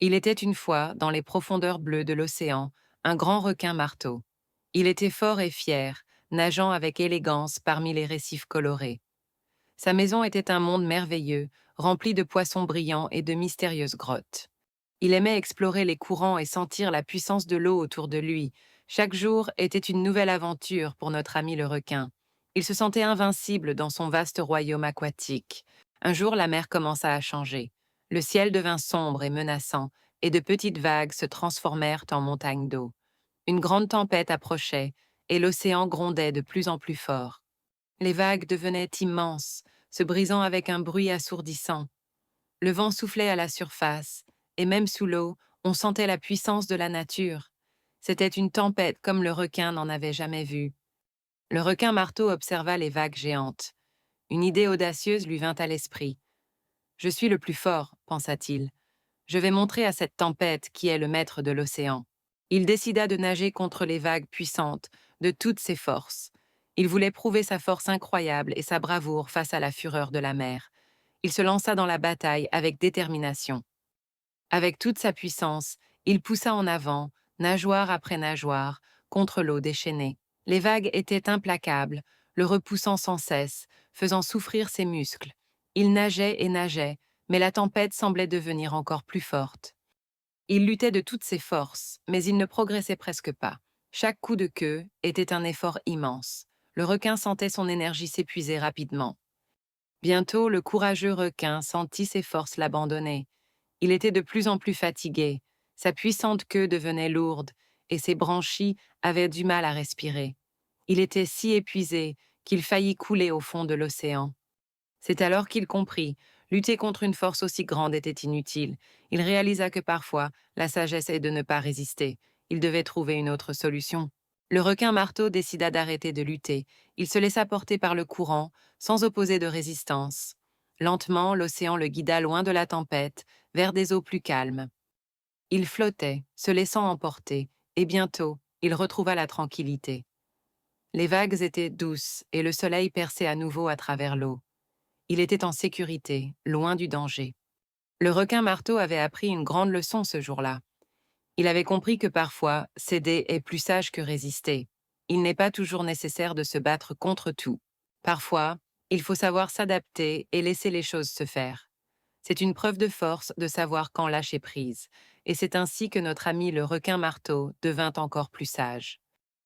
Il était une fois, dans les profondeurs bleues de l'océan, un grand requin marteau. Il était fort et fier, nageant avec élégance parmi les récifs colorés. Sa maison était un monde merveilleux, rempli de poissons brillants et de mystérieuses grottes. Il aimait explorer les courants et sentir la puissance de l'eau autour de lui. Chaque jour était une nouvelle aventure pour notre ami le requin. Il se sentait invincible dans son vaste royaume aquatique. Un jour, la mer commença à changer. Le ciel devint sombre et menaçant, et de petites vagues se transformèrent en montagnes d'eau. Une grande tempête approchait, et l'océan grondait de plus en plus fort. Les vagues devenaient immenses, se brisant avec un bruit assourdissant. Le vent soufflait à la surface, et même sous l'eau, on sentait la puissance de la nature. C'était une tempête comme le requin n'en avait jamais vu. Le requin marteau observa les vagues géantes. Une idée audacieuse lui vint à l'esprit. Je suis le plus fort, pensa-t-il. Je vais montrer à cette tempête qui est le maître de l'océan. Il décida de nager contre les vagues puissantes, de toutes ses forces. Il voulait prouver sa force incroyable et sa bravoure face à la fureur de la mer. Il se lança dans la bataille avec détermination. Avec toute sa puissance, il poussa en avant, nageoire après nageoire, contre l'eau déchaînée. Les vagues étaient implacables, le repoussant sans cesse, faisant souffrir ses muscles. Il nageait et nageait, mais la tempête semblait devenir encore plus forte. Il luttait de toutes ses forces, mais il ne progressait presque pas. Chaque coup de queue était un effort immense. Le requin sentait son énergie s'épuiser rapidement. Bientôt, le courageux requin sentit ses forces l'abandonner. Il était de plus en plus fatigué, sa puissante queue devenait lourde, et ses branchies avaient du mal à respirer. Il était si épuisé qu'il faillit couler au fond de l'océan. C'est alors qu'il comprit, lutter contre une force aussi grande était inutile. Il réalisa que parfois, la sagesse est de ne pas résister. Il devait trouver une autre solution. Le requin marteau décida d'arrêter de lutter. Il se laissa porter par le courant, sans opposer de résistance. Lentement, l'océan le guida loin de la tempête, vers des eaux plus calmes. Il flottait, se laissant emporter, et bientôt, il retrouva la tranquillité. Les vagues étaient douces et le soleil perçait à nouveau à travers l'eau. Il était en sécurité, loin du danger. Le requin marteau avait appris une grande leçon ce jour-là. Il avait compris que parfois, céder est plus sage que résister. Il n'est pas toujours nécessaire de se battre contre tout. Parfois, il faut savoir s'adapter et laisser les choses se faire. C'est une preuve de force de savoir quand lâcher prise, et c'est ainsi que notre ami le requin marteau devint encore plus sage.